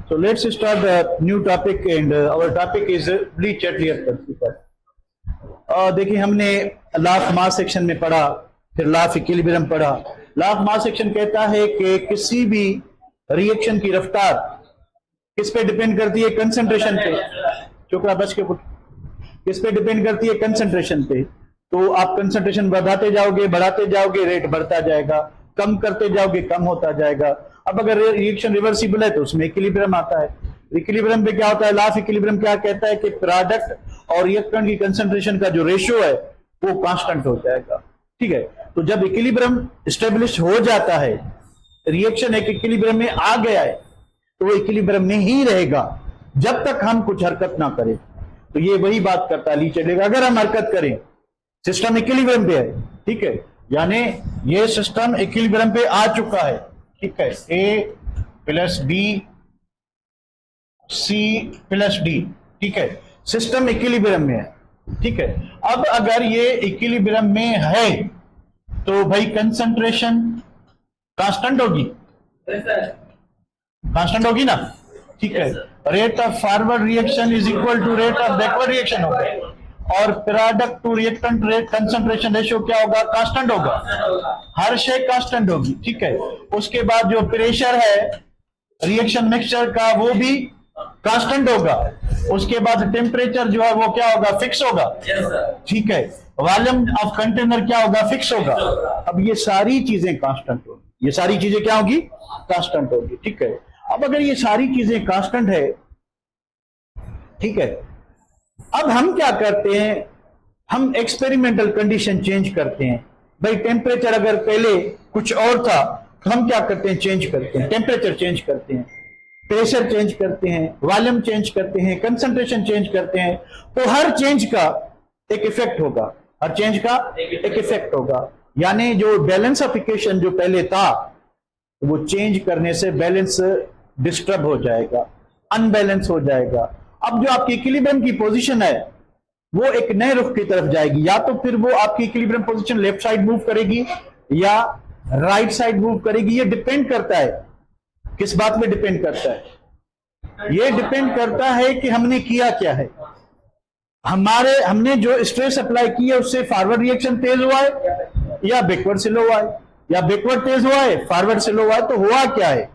So let's start a new topic, and our topic is bleach-Chatelier principle. देखिए हमने law of mass section में पढ़ा, फिर law of equilibrium पढ़ा। Law of mass section कहता है कि किसी भी रिएक्शन की रफ्तार किस पे डिपेंड करती है? कंसंट्रेशन पे। चुकरा बच के किस पे डिपेंड करती है? कंसंट्रेशन पे। तो आप कंसंट्रेशन बढ़ाते जाओगे, बढ़ाते जाओगे, रेट बढ़ता जाएगा, कम करते जाओगे, कम होता जाएगा। अब अगर रिएक्शन रिवर्सिबल है तो उसमें इक्विलिब्रियम आता है। इक्विलिब्रियम पे क्या होता है? लॉ ऑफ इक्विलिब्रियम क्या कहता है कि प्रोडक्ट और रिएक्टेंट की कंसंट्रेशन का जो रेशियो है वो कांस्टेंट हो जाएगा। ठीक है, तो जब इक्विलिब्रियम एस्टेब्लिश हो जाता है, रिएक्शन एक इक्विलिब्रियम में आ गया है, तो वो इक्विलिब्रियम में ही रहेगा जब तक हम कुछ हरकत ना करें। तो ये वही बात करता है चलेगा। अगर हम हरकत करें, सिस्टम इक्विलिब्रियम पे है, ठीक है, यानी ये सिस्टम इक्विलिब्रियम पे आ चुका है, ठीक है, A plus B C plus D, ठीक है, सिस्टम इक्विलिब्रियम में है, ठीक है। अब अगर ये इक्विलिब्रियम में है तो भाई कंसंट्रेशन कांस्टेंट होगी, कांस्टेंट होगी ना, ठीक है। Rate of forward reaction is equal to rate of backward reaction होगा, और product to reactant rate concentration ratio क्या होगा? कांस्टेंट होगा, हर शे कांस्टेंट होगी, ठीक है। उसके बाद जो प्रेशर है रिएक्शन मिक्सचर का वो भी कांस्टेंट होगा। उसके बाद टेम्परेचर जो है वो क्या होगा? फिक्स होगा, ठीक है। वॉल्यूम ऑफ कंटेनर क्या होगा? फिक्स होगा। अब ये सारी चीजें कांस्टेंट होगी, ये सारी चीजें क्या होगी? कांस्टेंट होगी, ठीक है। अब अगर ये सारी चीजें कांस्टेंट है, ठीक है, अब हम क्या करते हैं? हम एक्सपेरिमेंटल कंडीशन चेंज करते हैं। भाई टेम्परेचर अगर पहले कुछ और था तो हम क्या करते हैं? चेंज करते हैं, टेम्परेचर चेंज करते हैं, प्रेशर चेंज करते हैं, वॉल्यूम चेंज करते हैं, कंसंट्रेशन चेंज करते हैं। तो हर चेंज का एक इफेक्ट होगा, हर चेंज का एक इफेक्ट होगा। यानी जो बैलेंस ऑफ इक्वेशन जो पहले था वो चेंज करने से बैलेंस डिस्टर्ब हो जाएगा, अनबैलेंस हो जाएगा। अब जो आपकी इक्विलिब्रियम की पोजीशन है वो एक नए रुख की तरफ जाएगी, या तो फिर वो आपकी equilibrium position left side move करेगी या राइट साइड मूव करेगी। ये डिपेंड करता है, किस बात में डिपेंड करता है? ये डिपेंड करता है कि हमने किया क्या है। हमने जो स्ट्रेस अप्लाई की है उससे फॉरवर्ड रिएक्शन तेज हुआ है या बैकवर्ड स्लो हुआ है, या बैकवर्ड तेज हुआ है, फॉरवर्ड स्लो हुआ है। तो हुआ क्या है?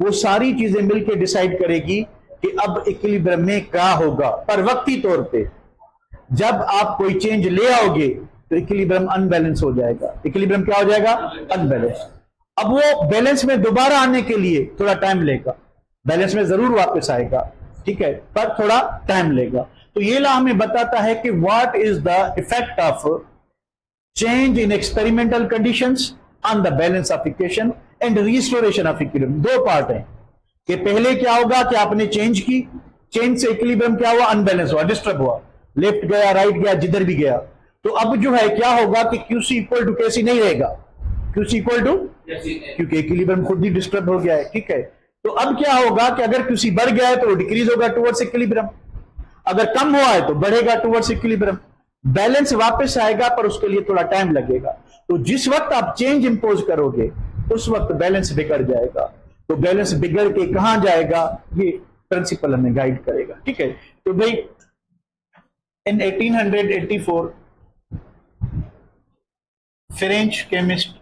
वो सारी चीजें मिलकर डिसाइड करेगी कि अब इक्विलिब्रियम में क्या होगा। पर वक्ती तौर पे जब आप कोई चेंज ले आओगे तो इक्विलिब्रियम अनबैलेंस हो जाएगा। इक्विलिब्रियम क्या हो जाएगा? अनबैलेंस। अब वो बैलेंस में दोबारा आने के लिए थोड़ा टाइम लेगा, बैलेंस में जरूर वापस आएगा, ठीक है, पर थोड़ा टाइम लेगा। तो ये लॉ हमें बताता है कि what is the effect of change in experimental conditions on the balance of equation and restoration of equilibrium. दो पार्ट है कि पहले क्या होगा कि आपने चेंज की, चेंज से इक्विलिब्रियम क्या हुआ? अनबैलेंस हुआ, डिस्टर्ब हुआ, लेफ्ट गया, राइट गया, जिधर भी गया। तो अब जो है क्या होगा कि क्यूसी इक्वल टू केसी नहीं रहेगा, क्यूसी इक्वल टू, क्योंकि इक्विलिब्रियम खुद ही डिस्टर्ब हो गया है, ठीक है। तो अब क्या होगा कि अगर क्यूसी बढ़ गया है तो वो डिक्रीज होगा टुवर्ड्स इक्विलिब्रियम, अगर कम हुआ है तो बढ़ेगा टुवर्ड्स इक्विलिब्रियम। बैलेंस वापस आएगा पर उसके लिए थोड़ा टाइम लगेगा। तो जिस वक्त आप चेंज इंपोज करोगे उस वक्त बैलेंस बिगड़ जाएगा। तो बैलेंस बिगड़ के कहां जाएगा ये प्रिंसिपल हमें गाइड करेगा, ठीक है। तो भाई इन 1884 फ्रेंच केमिस्ट,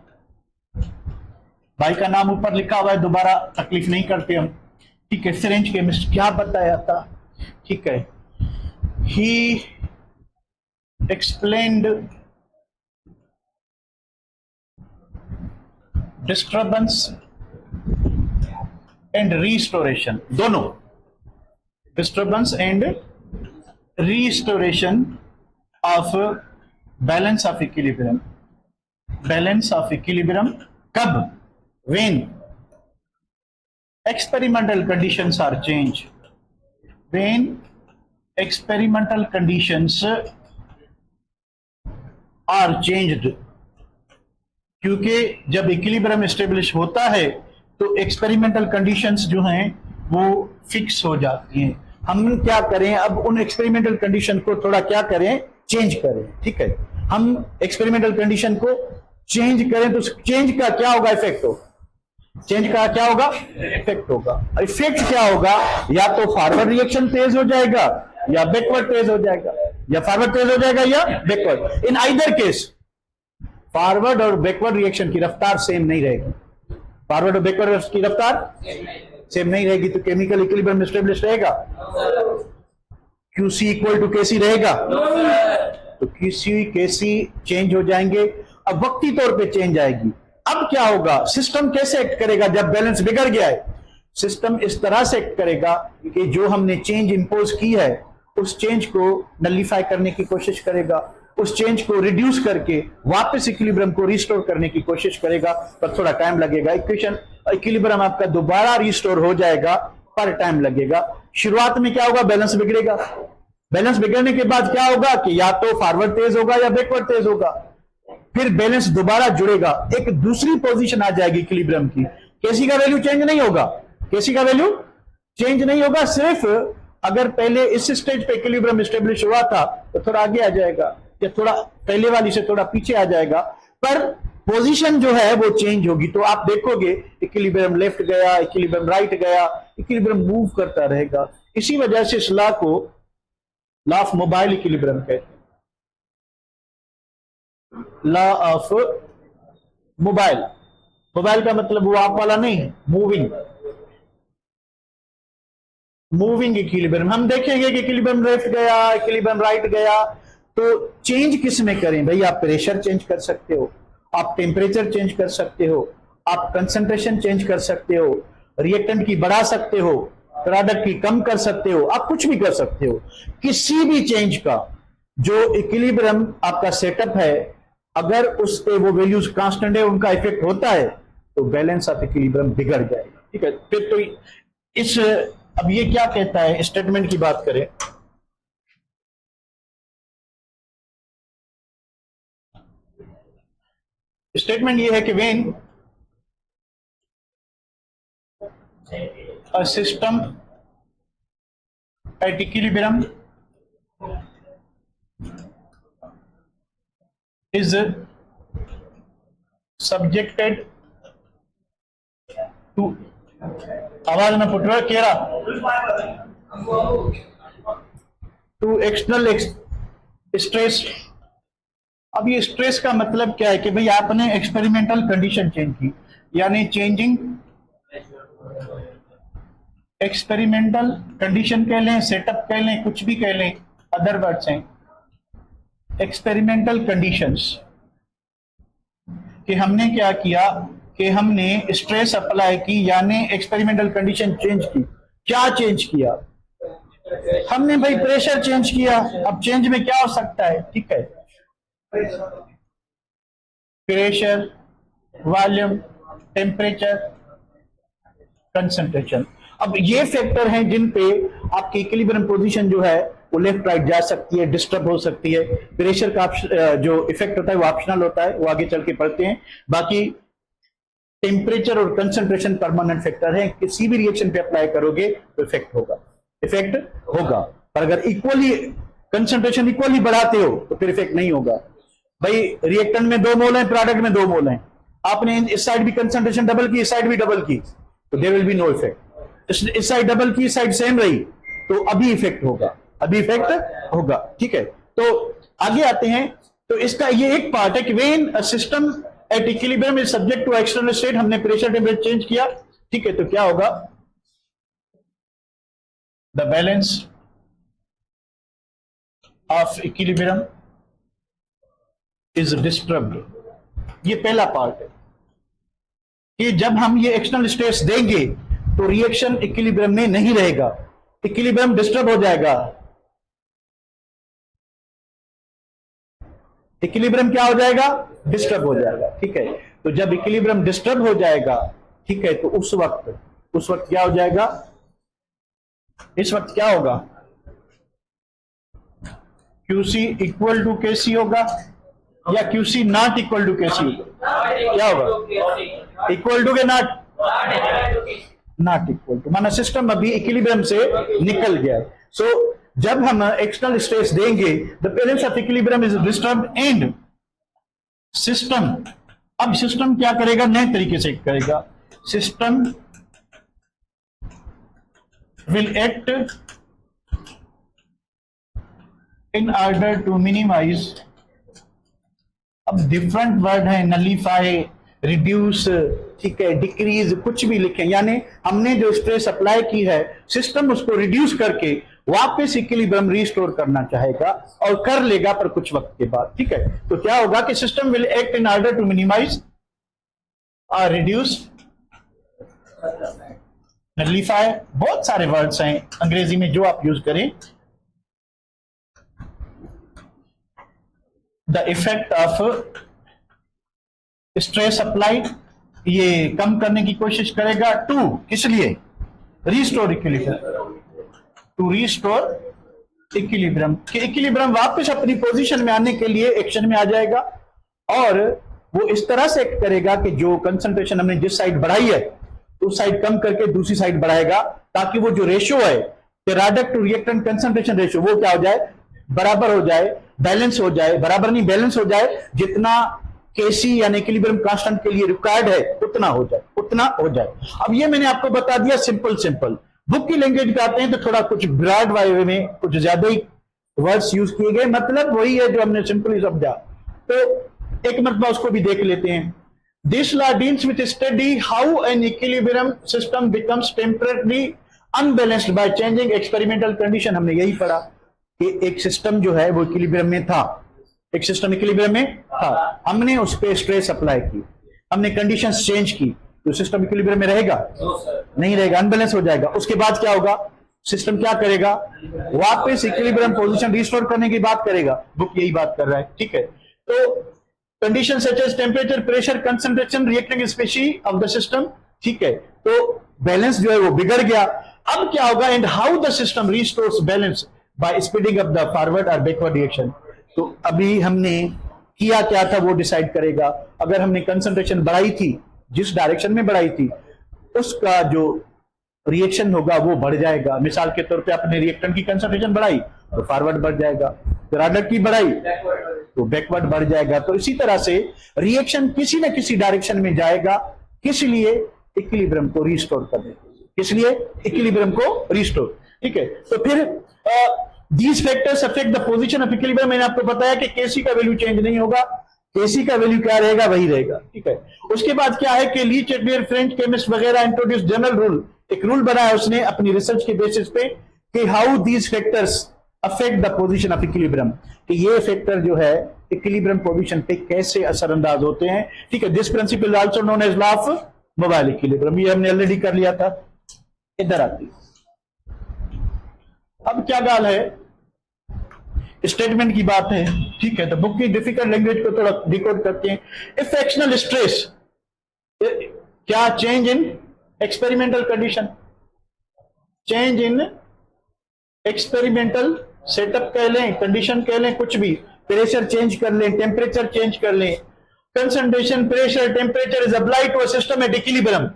भाई का नाम ऊपर लिखा हुआ है, दोबारा तकलीफ नहीं करते हम, ठीक है। फ्रेंच केमिस्ट क्या बताया था, ठीक है। He explained disturbance and restoration, दोनों disturbance and restoration of balance of equilibrium. Balance of equilibrium कब? When experimental conditions are change, when experimental conditions are changed. क्योंकि जब इक्विलिब्रियम एस्टेब्लिश होता है तो एक्सपेरिमेंटल कंडीशंस जो हैं वो फिक्स हो जाती हैं। हम क्या करें? अब उन एक्सपेरिमेंटल कंडीशन को थोड़ा क्या करें? चेंज करें, ठीक है। हम एक्सपेरिमेंटल कंडीशन को चेंज करें तो चेंज का क्या होगा? इफेक्ट हो चेंज का क्या होगा? इफेक्ट होगा। इफेक्ट क्या होगा? या तो फॉरवर्ड रिएक्शन तेज हो जाएगा या बैकवर्ड तेज हो जाएगा, या फॉरवर्ड तेज हो जाएगा या backward. In either case forward और बैकवर्ड रिएक्शन की रफ्तार सेम नहीं रहेगी। फॉरवर्ड और बैकवर्ड की रफ्तार सेम नहीं रहेगी तो केमिकल इक्विलिब्रियम एस्टेब्लिश रहेगा? QC इक्वल टू KC रहेगा? तो QC KC चेंज हो जाएंगे। अब वक्ती तौर पे चेंज आएगी। अब क्या होगा? सिस्टम कैसे एक्ट करेगा जब बैलेंस बिगड़ गया है? सिस्टम इस तरह से एक्ट करेगा कि जो हमने चेंज इंपोज की है उस चेंज को नलिफाई करने की कोशिश करेगा, उस चेंज को रिड्यूस करके वापस इक्विलिब्रियम को रिस्टोर करने की कोशिश करेगा, पर थोड़ा टाइम लगेगा। इक्विलिब्रियम आपका दोबारा रिस्टोर हो जाएगा, पर टाइम लगेगा। शुरुआत में क्या होगा? बैलेंस बिगड़ेगा। बैलेंस बिगड़ने के बाद क्या होगा कि या तो फॉरवर्ड तेज होगा या बैकवर्ड तेज होगा, फिर बैलेंस दोबारा जुड़ेगा, एक दूसरी पोजीशन आ जाएगी इक्विलिब्रियम की। केसी का वैल्यू चेंज नहीं होगा, केसी का वैल्यू चेंज नहीं होगा। सिर्फ अगर पहले इस स्टेज पे इक्विलिब्रियम एस्टेब्लिश हुआ था तो थोड़ा आगे आ जाएगा या थोड़ा पहले वाली से थोड़ा पीछे आ जाएगा, पर पोजीशन जो है वो चेंज होगी। तो आप देखोगे इक्विलिब्रियम लेफ्ट गया, इक्विलिब्रियम राइट गया, इक्विलिब्रियम मूव करता रहेगा। इसी वजह से इस लॉ को लॉ ऑफ मोबाइल इक्विलिब्रियम कहते हैं। लॉ ऑफ मोबाइल, मोबाइल का मतलब वो आप वाला नहीं, मूविंग, मूविंग इक्विलिब्रियम। हम देखेंगे कि इक्विलिब्रियम लेफ्ट गया, इक्विलिब्रियम राइट गया, तो चेंज किस में करें भाई? आप प्रेशर चेंज कर सकते हो, आप टेम्परेचर चेंज कर सकते हो, आप कंसंट्रेशन चेंज कर सकते हो, रिएक्टेंट की बढ़ा सकते हो, प्रोडक्ट की कम कर सकते हो, आप कुछ भी कर सकते हो। किसी भी चेंज का जो इक्विलिब्रियम आपका सेटअप है, अगर उस पे वो वैल्यूज कांस्टेंट है, उनका इफेक्ट होता है तो बैलेंस ऑफ इक्विलिब्रियम बिगड़ जाएगा। ठीक है, फिर तो इस अब ये क्या कहता है? स्टेटमेंट की बात करें, स्टेटमेंट ये है कि when a system at equilibrium is subjected to, आवाज में फुट रहा है केरा, टू एक्सटर्नल स्ट्रेस। अब ये स्ट्रेस का मतलब क्या है कि भाई आपने एक्सपेरिमेंटल कंडीशन चेंज की, यानी चेंजिंग एक्सपेरिमेंटल कंडीशन कह लें, सेटअप कह लें, कुछ भी कह लें, अदर वर्ड्स हैं एक्सपेरिमेंटल कंडीशंस। कि हमने क्या किया कि हमने स्ट्रेस अप्लाई की, यानी एक्सपेरिमेंटल कंडीशन चेंज की। क्या चेंज किया? हमने भाई प्रेशर चेंज किया। अब चेंज में क्या हो सकता है? ठीक है, प्रेशर, वॉल्यूम, टेम्परेचर, कंसंट्रेशन। अब ये फैक्टर हैं जिन पे आपकी इक्विलिब्रियम पोजीशन जो है वो लेफ्ट राइट जा सकती है, डिस्टर्ब हो सकती है। प्रेशर का जो इफेक्ट होता है वो ऑप्शनल होता है, वो आगे चल के पढ़ते हैं। बाकी टेम्परेचर और कंसंट्रेशन परमानेंट फैक्टर है, किसी भी रिएक्शन पे अप्लाई करोगे तो इफेक्ट होगा, इफेक्ट होगा। पर अगर इक्वली कंसंट्रेशन इक्वली बढ़ाते हो तो फिर इफेक्ट नहीं होगा। भाई रिएक्टेंट में 2 मोल है, प्रोडक्ट में 2 मोल है, आपने इस साइड भी कंसंट्रेशन डबल की, इस साइड भी डबल की, तो there will be no effect. इस साइड डबल की, इस साइड सेम रही, तो अभी इफेक्ट होगा, अभी इफेक्ट होगा। ठीक है, तो आगे आते हैं। तो इसका ये एक पार्ट है कि when a system at equilibrium is subject to external state, हमने प्रेशर टेम्परेचर चेंज किया। ठीक है, तो क्या होगा? The balance of equilibrium is disturbed. ये पहला पार्ट है कि जब हम ये एक्सटर्नल स्ट्रेस देंगे तो रिएक्शन इक्विलिब्रियम में नहीं रहेगा, इक्विलिब्रियम डिस्टर्ब हो जाएगा। इक्विलिब्रियम क्या हो जाएगा? डिस्टर्ब हो जाएगा। ठीक है, तो जब इक्विलिब्रियम डिस्टर्ब हो जाएगा, ठीक है, तो उस वक्त क्या हो जाएगा? इस वक्त क्या होगा? QC इक्वल टू KC होगा या QC not equal to KC होगा? क्या होगा? Equal to K not equal to, माना सिस्टम अभी इक्विलिब्रियम से निकल गया है। सो जब हम एक्सटर्नल स्ट्रेस देंगे, the balance of equilibrium is disturbed and system, अब सिस्टम क्या करेगा? नए तरीके से करेगा। System will act in order to minimise, अब डिफरेंट वर्ड है, नलीफाई, रिड्यूस, ठीक है, डिक्रीज, कुछ भी लिखें, यानी हमने जो स्ट्रेस अप्लाई की है सिस्टम उसको रिड्यूस करके वापस इक्विलिब्रियम रिस्टोर करना चाहेगा और कर लेगा पर कुछ वक्त के बाद, ठीक है। तो क्या होगा कि system will act in order to minimise और रिड्यूस, नलीफाई, बहुत सारे वर्ड्स हैं अंग्रेजी में जो आप यूज करें, the effect of stress applied, ये कम करने की कोशिश करेगा, टू किस लिए, restore equilibrium, to restore equilibrium, कि इक्विलिब्रियम वापस अपनी पोजीशन में आने के लिए एक्शन में आ जाएगा और वो इस तरह से एक्ट करेगा कि जो कंसंट्रेशन हमने जिस साइड बढ़ाई है उस साइड कम करके दूसरी साइड बढ़ाएगा, ताकि वो जो रेशियो है product to reactant concentration ratio वो क्या हो जाए, बराबर हो जाए, बैलेंस हो जाए, बराबर नहीं बैलेंस हो जाए, जितना केसी यानी इक्विलिब्रियम कांस्टेंट के लिए रिक्वायर्ड है उतना हो जाए, उतना हो जाए। अब ये मैंने आपको बता दिया सिंपल सिंपल। बुक की लैंग्वेज पे आते हैं तो थोड़ा कुछ ब्रॉड वे में कुछ ज्यादा ही वर्ड्स यूज किए गए, मतलब वही है जो हमने सिंपली समझा, तो एक मरतबा उसको भी देख लेते हैं। This law deals with study how an equilibrium system becomes temporary unbalanced by changing experimental condition. हमने यही पढ़ा कि एक सिस्टम जो है वो इक्विलिब्रियम में था, एक सिस्टम इक्विलिब्रियम में था, हमने उस पर स्ट्रेस अप्लाई की, हमने कंडीशंस चेंज की, तो सिस्टम इक्विलिब्रियम में रहेगा? नहीं रहेगा, अनबैलेंस हो जाएगा। उसके बाद क्या होगा, सिस्टम क्या करेगा, वापस इक्विलिब्रियम पोजीशन रिस्टोर करने की बात करेगा। बुक यही बात कर रहा है, ठीक है। तो condition such as temperature, pressure, concentration, reacting species of the system, ठीक है, तो बैलेंस जो है वो बिगड़ गया। अब क्या होगा, and how the system restores balance bye speeding up the forward और बैकवर्ड रिएक्शन। तो अभी हमने किया क्या था वो डिसाइड करेगा। अगर हमने कंसंट्रेशन बढ़ाई थी, जिस डायरेक्शन में बढ़ाई थी, उसका जो रिएक्शन होगा वो बढ़ जाएगा। मिसाल के तौर पे आपने रिएक्टेंट की कंसंट्रेशन बढ़ाई तो फॉरवर्ड बढ़ जाएगा, प्रोडक्ट की बढ़ाई तो बैकवर्ड बढ़ जाएगा। तो इसी तरह से रिएक्शन किसी न किसी डायरेक्शन में जाएगा, किस लिए, इक्विलिब्रियम को रिस्टोर करने, किस लिए, इक्विलिब्रियम को रिस्टोर, ठीक है। तो फिर these factors affect the position of equilibrium. मैंने आपको बताया कि केसी का वैल्यू चेंज नहीं होगा, केसी का वैल्यू क्या रहेगा वही रहेगा, ठीक है। उसके बाद क्या है कि ली चेटलियर, फ्रेंच केमिस्ट वगैरह इंट्रोड्यूस जनरल रूल, एक रूल बनाया उसने अपनी रिसर्च के बेसिस पे कि how these factors affect the position of equilibrium, कि ये फैक्टर जो है इक्विलिब्रियम पोजीशन पे कैसे असरअंदाज होते हैं, ठीक है। This principle also known as law of mobile equilibrium, ये हमने ऑलरेडी कर लिया था। इधर आती, अब क्या गाल है, स्टेटमेंट की बात है, ठीक है। तो बुक की डिफिकल्ट लैंग्वेज को थोड़ा डिकोड करते हैं। इफ एक्शनल स्ट्रेस, क्या, change in experimental condition, change in experimental setup कह लें, कंडीशन कह लें, कुछ भी, प्रेशर चेंज कर लें, टेम्परेचर चेंज कर लें, concentration, pressure, temperature is applied to a system at equilibrium,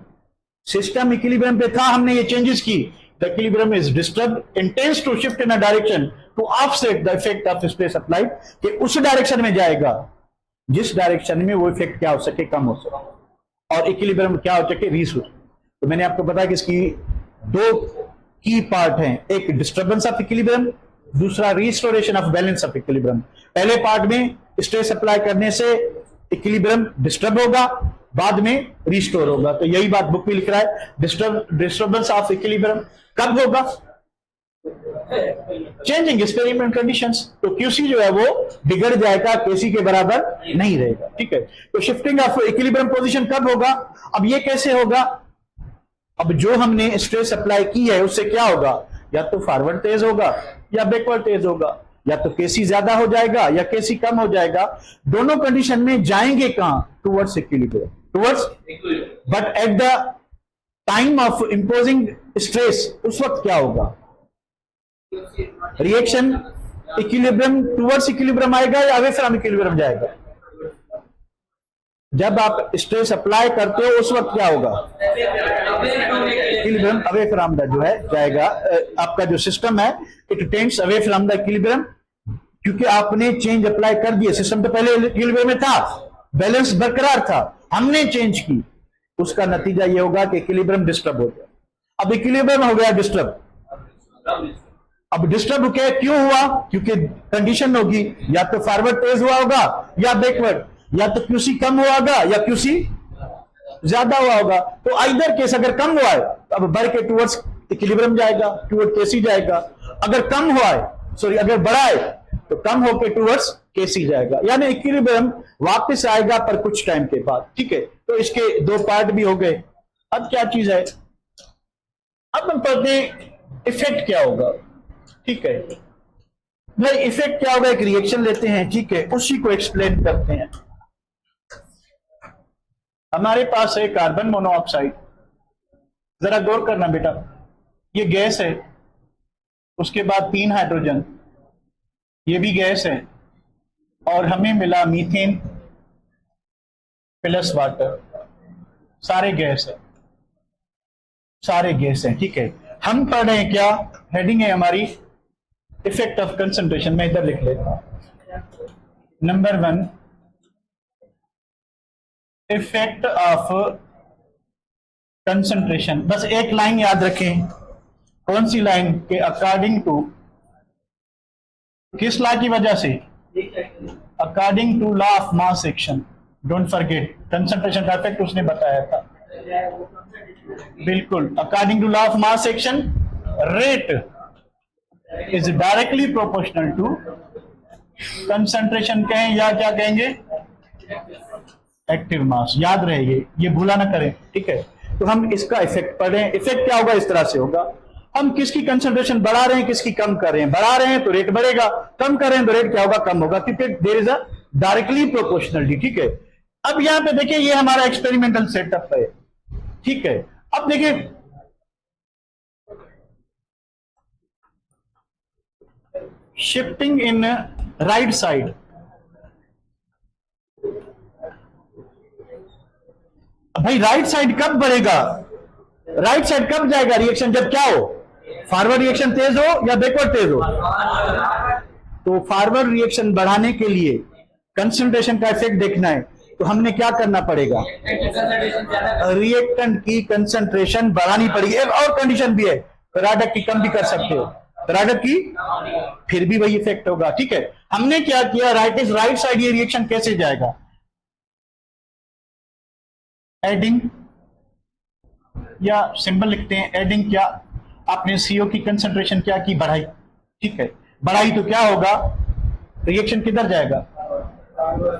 system equilibrium पे था, हमने ये चेंजेस की, the equilibrium is disturbed and tends to shift in a direction to offset the effect of stress applied, कि उस direction में जाएगा जिस डायरेक्शन में वो इफेक्ट क्या हो सके, कम हो सके, और इक्विलिब्रियम क्या हो सके, रीस्टोर। तो मैंने आपको बताया कि इसकी दो की पार्ट हैं, एक डिस्टर्बेंस ऑफ इक्विलिब्रियम, दूसरा restoration of balance of equilibrium. पहले पार्ट में स्ट्रेस अप्लाई करने से इक्विलिब्रियम डिस्टर्ब होगा, बाद में रिस्टोर होगा। तो यही बात बुक में लिख रहा है, डिस्टर्बेंस ऑफ इक्विलिब्रियम कब होगा, चेंजिंग एक्सपेरिमेंट कंडीशंस, तो क्यूसी जो है वो बिगड़ जाएगा, केसी के बराबर नहीं रहेगा, ठीक है। तो शिफ्टिंग ऑफ इक्विलिब्रियम पोजीशन कब होगा, अब ये कैसे होगा, अब जो हमने स्ट्रेस अप्लाई की है उससे क्या होगा, या तो फॉरवर्ड तेज होगा या बैकवर्ड तेज होगा, या तो केसी ज्यादा हो जाएगा या केसी कम हो जाएगा। दोनों कंडीशन में जाएंगे कहां, towards equilibrium, towards, but at the time of imposing stress उस वक्त क्या होगा, रिएक्शन इक्विलिब्रियम टुवर्ड्स इक्विलिब्रियम आएगा या अवे फ्रॉम इक्विलिब्रियम जाएगा। जब आप स्ट्रेस अप्लाई करते हो उस वक्त क्या होगा, इक्विलिब्रियम अवे फ्रॉम द जो है जाएगा, आपका जो सिस्टम है it tends away from the equilibrium, क्योंकि आपने चेंज अप्लाई कर दिया। सिस्टम तो पहले इक्विलिब्रियम में था, बैलेंस बरकरार था, हमने चेंज की, उसका नतीजा ये होगा कि इक्विलिब्रियम डिस्टर्ब हो गया। अब इक्विलिब्रियम हो गया डिस्टर्ब, अब डिस्टर्ब क्या क्यों हुआ? क्योंकि कंडीशन होगी या तो फॉरवर्ड तेज हुआ होगा या बैकवर्ड, या तो क्यूसी कम हुआ होगा या क्यूसी ज्यादा हुआ होगा। तो आइदर केस अगर कम हुआ है तो अब बढ़ के टूवर्ड्स इक्विलिब्रियम जाएगा, टूवर्ड केसी जाएगा। अगर कम हुआ है सॉरी अगर बढ़ा है तो कम होके टूवर्ड्स केसी जाएगा, यानी इक्विलिब्रियम वापस आएगा पर कुछ टाइम के बाद। ठीक है, तो इसके दो पार्ट भी हो गए। अब क्या चीज है, अब हम पढ़ते हैं इफेक्ट क्या होगा। ठीक है भाई, इफेक्ट क्या होगा, एक रिएक्शन लेते हैं, ठीक है, उसी को एक्सप्लेन करते हैं। हमारे पास है कार्बन मोनोऑक्साइड, जरा गौर करना बेटा, ये गैस है, उसके बाद 3 हाइड्रोजन, ये भी गैस है, और हमें मिला मीथेन प्लस वाटर, सारे गैस है, सारे गैस है। ठीक है, हम पढ़ रहे हैं क्या, हेडिंग है हमारी इफेक्ट ऑफ कंसंट्रेशन। मैं इधर लिख लेता हूं, नंबर 1 इफेक्ट ऑफ कंसंट्रेशन। बस एक लाइन याद रखें, कौन सी लाइन के अकॉर्डिंग टू, किस लॉ की वजह से, according to law of mass action. Don't forget, concentration का इफेक्ट उसने बताया था, बिल्कुल, according to law of mass action rate is directly proportional to concentration कहें या क्या कहेंगे, एक्टिव मास। याद रहे ये भूला ना करें। ठीक है, तो हम इसका इफेक्ट पढ़ रहे हैं। इफेक्ट क्या होगा, इस तरह से होगा, हम किसकी कंसंट्रेशन बढ़ा रहे हैं, किसकी कम कर रहे हैं। बढ़ा रहे हैं तो रेट बढ़ेगा, कम कर रहे हैं तो रेट क्या होगा, कम होगा, क्योंकि there is a directly proportionality. ठीक है, अब यहां पे देखिए, ये हमारा एक्सपेरिमेंटल सेटअप है। ठीक है, अब देखिए शिफ्टिंग इन राइट साइड, भाई राइट साइड कब बढ़ेगा, राइट साइड कब जाएगा रिएक्शन, जब क्या हो, फॉरवर्ड रिएक्शन तेज हो या बैकवर्ड तेज हो। तो फॉरवर्ड रिएक्शन बढ़ाने के लिए कंसंट्रेशन का इफेक्ट देखना है तो हमने क्या करना पड़ेगा, रिएक्टेंट की कंसंट्रेशन बढ़ानी पड़ेगी। एक और कंडीशन भी है, प्रोडक्ट की कम भी कर सकते हो, प्रोडक्ट की, फिर भी वही इफेक्ट होगा। ठीक है, हमने क्या किया, राइट साइड ये रिएक्शन कैसे जाएगा, एडिंग, या सिंबल लिखते हैं एडिंग, क्या आपने सीओ की कंसंट्रेशन क्या की, बढ़ाई। ठीक है, बढ़ाई तो क्या होगा, रिएक्शन किधर जाएगा,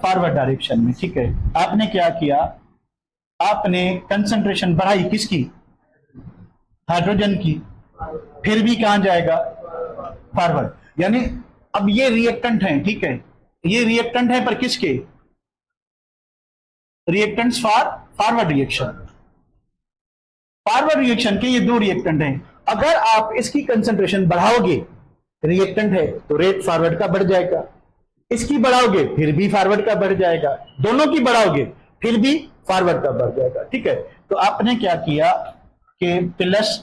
फॉरवर्ड डायरेक्शन में। ठीक है, आपने क्या किया, आपने कंसंट्रेशन बढ़ाई किसकी, हाइड्रोजन की, फिर भी कहां जाएगा, फॉरवर्ड। यानी अब ये रिएक्टेंट है, ठीक है, ये रिएक्टेंट है पर किसके, reactants for forward reaction, forward reaction के ये दो रिएक्टेंट हैं। अगर आप इसकी कंसंट्रेशन बढ़ाओगे, रिएक्टेंट है तो रेट फॉरवर्ड का बढ़ जाएगा, इसकी बढ़ाओगे फिर भी फॉरवर्ड का बढ़ जाएगा, दोनों की बढ़ाओगे फिर भी फॉरवर्ड का बढ़ जाएगा। ठीक है, तो आपने क्या किया कि plus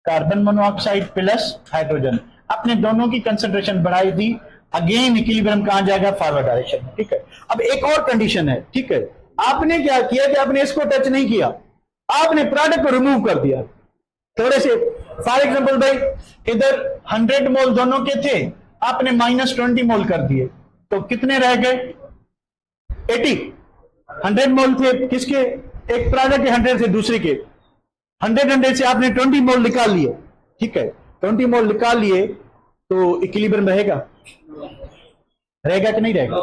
carbon monoxide plus hydrogen, आपने दोनों की कंसंट्रेशन बढ़ाई दी, अगेन इक्विलिब्रियम कहां जाएगा, फॉरवर्ड डायरेक्शन में। ठीक है, अब एक और कंडीशन है। ठीक है, आपने क्या किया कि आपने इसको टच नहीं किया, आपने प्रोडक्ट को रिमूव कर दिया थोड़े से। फॉर एग्जांपल भाई इधर 100 मोल दोनों के थे, आपने -20 मोल कर दिए, तो कितने रह गए, 80। 100 मोल थे किसके, एक प्रोडक्ट के 100 से दूसरे के 100 से आपने 20 मोल निकाल लिए। ठीक है, 20 मोल निकाल लिए तो इक्विलिब्रियम रहेगा, रहेगा कि नहीं रहेगा,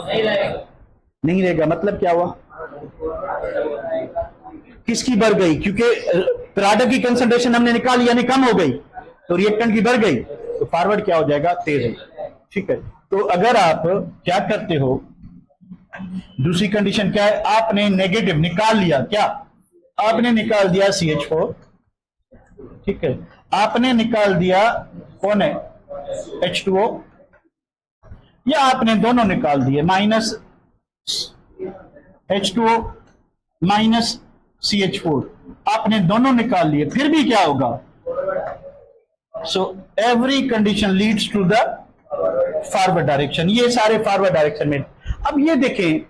नहीं रहेगा। मतलब क्या हुआ, किसकी बढ़ गई, क्योंकि प्रोडक्ट की कंसंट्रेशन हमने निकाली यानी कम हो गई, तो रिएक्टेंट की बढ़ गई, तो फॉरवर्ड क्या हो जाएगा, तेज हो। ठीक है, तो अगर आप क्या करते हो, दूसरी कंडीशन क्या है, आपने नेगेटिव निकाल लिया, क्या आपने निकाल दिया CH4। ठीक है, आपने निकाल दिया कौन है, H2O, या आपने दोनों निकाल दिए, -H2O माइनस CH4, आपने दोनों निकाल लिए, फिर भी क्या होगा, so every condition leads to the forward direction, ये सारे फॉरवर्ड डायरेक्शन में। अब ये देखें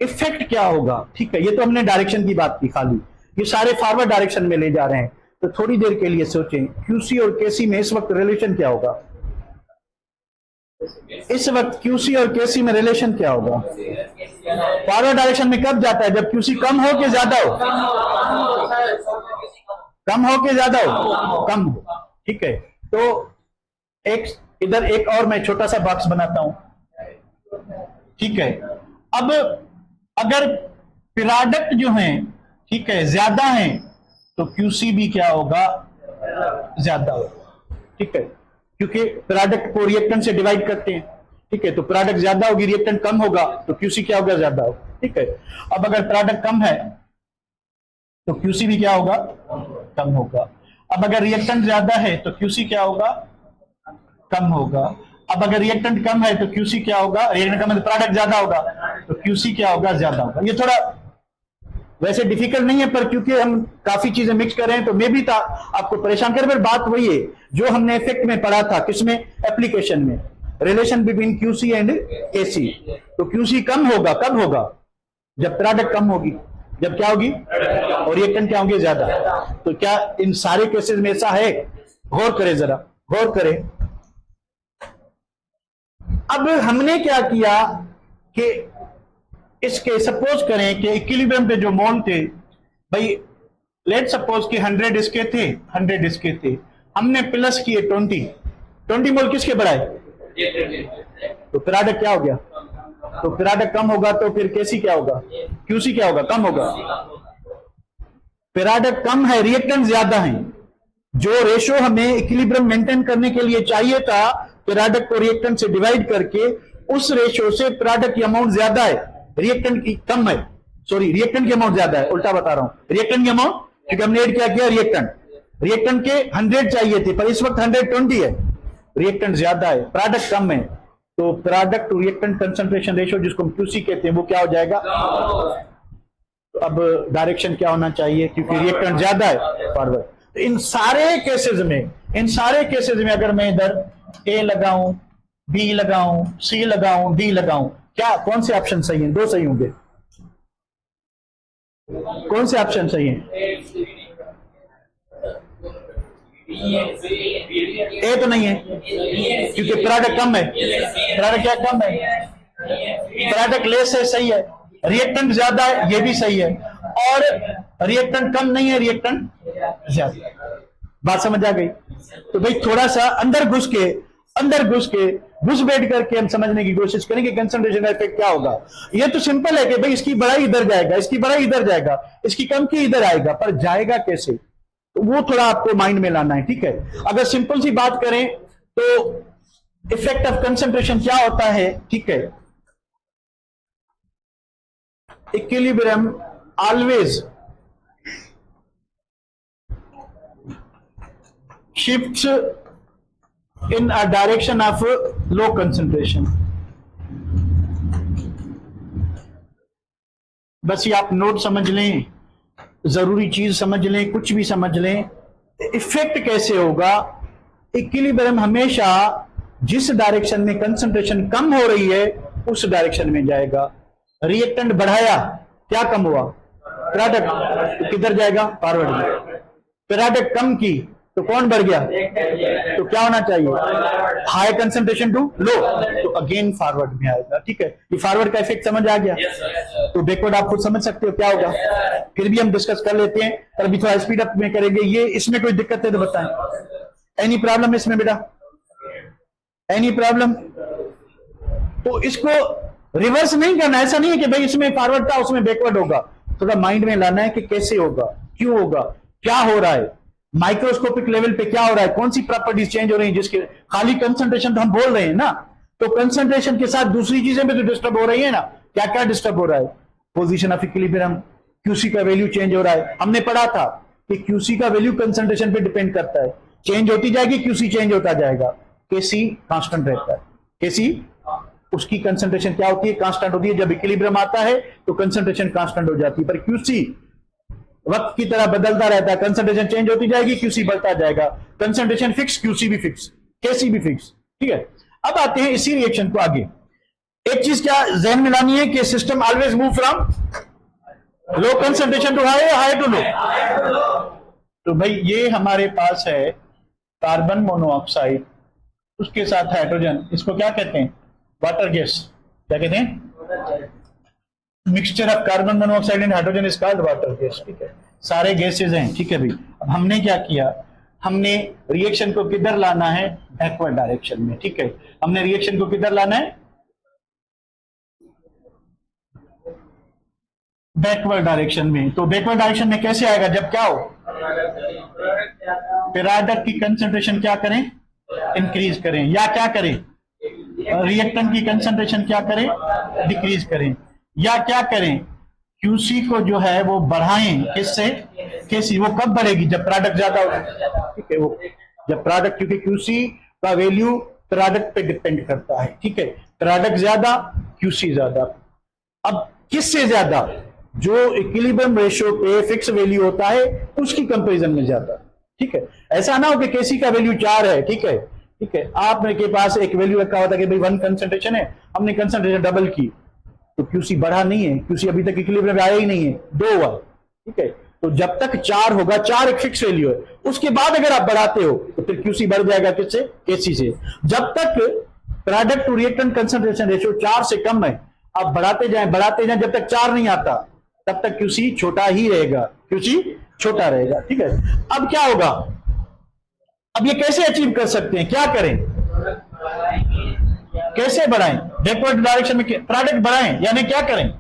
इफेक्ट क्या होगा। ठीक है, ये तो हमने डायरेक्शन की बात की खाली, ये सारे फॉरवर्ड डायरेक्शन में ले जा रहे हैं। तो थोड़ी देर के लिए सोचें, क्यूसी और केसी में इस वक्त रिलेशन क्या होगा? इस वक्त क्यूसी और केसी में रिलेशन क्या होगा? फॉरवर्ड डायरेक्शन में कब जाता है? जब क्यूसी कम हो कि ज्यादा हो? कम हो कि ज्यादा हो? कम हो। ठीक है, तो एक इधर एक और मैं छोटा सा बॉक्स बनाता हूं। ठीक है, अब अगर प्रोडक्ट जो है, ठीक है, ज्यादा है तो क्यूसी भी क्या होगा? ज्यादा होगा। ठीक है, क्योंकि प्रोडक्ट को रिएक्टेंट से डिवाइड करते हैं। ठीक है, तो प्रोडक्ट ज्यादा होगी, रिएक्टेंट कम होगा, तो क्यूसी क्या होगा? ज्यादा होगा। ठीक है, अब अगर प्रोडक्ट कम है तो क्यूसी भी क्या होगा? कम होगा। अब अगर रिएक्टेंट ज्यादा है तो क्यूसी क्या होगा? कम होगा। अब अगर रिएक्टेंट कम है तो क्यूसी क्या होगा? रिएक्टेंट कम है तो प्रोडक्ट ज्यादा होगा, तो क्यूसी क्या होगा? ज्यादा होगा। ये थोड़ा वैसे डिफिकल्ट नहीं है, पर क्योंकि हम काफी चीजें मिक्स कर रहे हैं तो मे भी था आपको परेशान कर, पर बात वही है जो हमने इफेक्ट में पढ़ा था। किसमें? एप्लीकेशन में, रिलेशन बिटवीन क्यूसी एंड केसी। तो क्यूसी कम होगा, कब होगा? जब प्रोडक्ट कम होगी। जब क्या होगी? और रिएक्टेंट क्या होंगे? ज्यादा। तो क्या इन सारे केसेस में ऐसा है? गौर करें, जरा गौर करें। अब हमने क्या किया कि इसके सपोज करें कि इक्विलिब्रियम पे जो मोल थे, भाई लेट सपोज कि 100 इसके थे, 100 इसके थे, हमने प्लस किए 20 मोल किसके बढ़ाए? तो प्रोडक्ट क्या हो गया? तो प्रोडक्ट कम होगा, तो फिर केसी क्या होगा? क्यूसी क्या होगा? कम होगा। प्रोडक्ट कम है, रिएक्टेंट ज्यादा है। जो रेशो हमें इक्विलिब्रियम मेंटेन करने के लिए चाहिए था, प्रोडक्ट को रिएक्टेंट से डिवाइड करके, उस रेशो से प्रोडक्ट की अमाउंट ज्यादा है, रिएक्टेंट की कम है। सॉरी, रिएक्टेंट की अमाउंट ज्यादा है, उल्टा बता रहा हूं। रिएक्टेंट की अमाउंट, क्योंकि हमने ऐड क्या किया? रिएक्टेंट के 100 चाहिए थे, पर इस वक्त 120 है, रिएक्टेंट ज्यादा है, प्रोडक्ट कम है। तो product to reactant concentration ratio, जिसको हम क्यूसी कहते हैं, वो क्या हो जाएगा? तो अब डायरेक्शन क्या होना चाहिए? क्योंकि रिएक्टेंट ज्यादा है, फॉरवर्ड। तो इन सारे केसेस में अगर मैं इधर ए लगाऊं, बी लगाऊं, सी लगाऊं, डी लगाऊं, क्या कौन से ऑप्शन सही हैं? 2 सही होंगे। कौन से ऑप्शन सही हैं? ए तो नहीं है, क्योंकि प्रोडक्ट कम है। प्रोडक्ट क्या कम है? प्रोडक्ट लेस है, सही है। रिएक्टेंट ज्यादा है, ये भी सही है। और रिएक्टेंट कम नहीं है, रिएक्टेंट ज्यादा। बात समझ आ गई? तो भाई थोड़ा सा अंदर घुस बैठ करके हम समझने की कोशिश करेंगे कंसंट्रेशन का इफेक्ट क्या होगा। ये तो सिंपल है कि भाई इसकी बढ़ाई इधर जाएगा, इसकी बढ़ाई इधर जाएगा, इसकी कम की इधर आएगा, पर जाएगा कैसे? तो वो थोड़ा आपको माइंड में लाना है। ठीक है, अगर सिंपल सी बात करें तो इफेक्ट ऑफ कंसंट्रेशन क्या होता है? ठीक है, equilibrium always shifts in a direction of low concentration। बस ये आप नोट समझ लें, जरूरी चीज समझ लें, कुछ भी समझ लें। इफेक्ट कैसे होगा? इक्विलिब्रियम हमेशा जिस डायरेक्शन में कंसंट्रेशन कम हो रही है उस डायरेक्शन में जाएगा। रिएक्टेंट बढ़ाया, क्या कम हुआ? प्रोडक्ट, तो किधर जाएगा? फॉरवर्ड में। प्रोडक्ट कम की तो कौन बढ़ गया? तो क्या होना चाहिए? हाई कंसंट्रेशन टू लो, तो अगेन फॉरवर्ड में आएगा। ठीक है, ये फॉरवर्ड का इफेक्ट समझ आ गया? तो बैकवर्ड आप खुद समझ सकते हो क्या होगा। फिर भी हम डिस्कस कर लेते हैं, पर अभी थोड़ा स्पीड अप में करेंगे। ये इसमें कोई दिक्कत है तो बताएं। एनी प्रॉब्लम इसमें बेटा? Any problem? तो इसको रिवर्स नहीं करना, ऐसा नहीं है कि भाई इसमें फॉरवर्ड था उसमें बैकवर्ड होगा। थोड़ा माइंड में लाना है कि कैसे होगा, क्यों होगा, क्या हो रहा है, माइक्रोस्कोपिक लेवल पे क्या हो रहा है, कौन सी प्रॉपर्टीज चेंज हो रही है। जिसके खाली कंसंट्रेशन तो हम बोल रहे हैं ना, तो कंसंट्रेशन के साथ दूसरी चीजें भी तो डिस्टर्ब हो रही है ना। क्या क्या डिस्टर्ब हो रहा है? पोजीशन ऑफ इक्विलिब्रियम, क्यूसी का वैल्यू चेंज हो रहा है। हमने पढ़ा था कि क्यूसी का वैल्यू कंसंट्रेशन पे डिपेंड करता है, चेंज होती जाएगी, क्यूसी चेंज होता जाएगा, केसी कांस्टेंट रहता है। केसी उसकी कंसंट्रेशन क्या होती है? कांस्टेंट होती है। जब इक्विलिब्रियम आता है तो कंसंट्रेशन कांस्टेंट हो जाती है, पर क्यूसी वक्त की तरह बदलता रहता है। कंसंट्रेशन चेंज होती जाएगी, क्यूसी बढ़ता जाएगा। कंसंट्रेशन फिक्स, क्यूसी भी फिक्स, केसी भी फिक्स। ठीक है, अब आते हैं इसी रिएक्शन को आगे। एक चीज क्या जहन में लानी है कि system always move from low concentration to high, high to low. तो भाई ये हमारे पास है कार्बन मोनोऑक्साइड, उसके साथ हाइड्रोजन, इसको क्या कहते हैं? Water gas. क्या कहते हैं? Mixture of carbon monoxide and hydrogen is called water gas. ठीक है, सारे गैसेज हैं। ठीक है भाई, अब हमने क्या किया, हमने रिएक्शन को किधर लाना है? बैकवर्ड डायरेक्शन में। ठीक है, हमने रिएक्शन को किधर लाना है? बैकवर्ड डायरेक्शन में। तो बैकवर्ड डायरेक्शन में कैसे आएगा? जब क्या हो, प्रोडक्ट की कंसंट्रेशन क्या करें? इंक्रीज करें, या क्या करें? रिएक्टेंट की कंसंट्रेशन क्या करें? डिक्रीज करें, या क्या करें? क्यूसी को जो है वो बढ़ाएं। किससे? कैसी? वो कब बढ़ेगी? जब प्रोडक्ट ज्यादा होगा। ठीक है, वो जब प्रोडक्ट, क्योंकि क्यूसी का वैल्यू प्रोडक्ट पे डिपेंड करता है। ठीक है, प्रोडक्ट ज्यादा, क्यूसी ज्यादा। अब किससे ज्यादा? जो इक्विलिब्रियम रेशियो पे फिक्स वैल्यू होता है उसकी कंपैरिजन में ज्यादा। ठीक है, ऐसा ना हो कि केसी का वैल्यू 4 है। ठीक है, ठीक है, आपके पास एक वैल्यू रखा होता है कि भाई 1 कंसंट्रेशन है, हमने कंसंट्रेशन डबल की, तो क्यूसी बढ़ा नहीं है, क्यूसी अभी तक इक्विलिब्रियम में आया ही नहीं है, 2 हुआ। ठीक है, तो जब तक 4 होगा, 4 एक फिक्स वैल्यू है, उसके बाद अगर आप बढ़ाते हो तो फिर क्यूसी बढ़ जाएगा। किससे? केसी से। जब तक product to reactant concentration ratio 4 से कम है, आप बढ़ाते जाएं, जब तक 4 नहीं आता तब तक क्यूसी छोटा ही रहेगा, क्यूसी छोटा रहेगा। ठीक है, अब क्या होगा? अब ये कैसे अचीव कर सकते हैं? क्या करें? कैसे बढ़ाएं? बैकवर्ड डायरेक्शन में प्रोडक्ट बढ़ाएं, यानी क्या करें?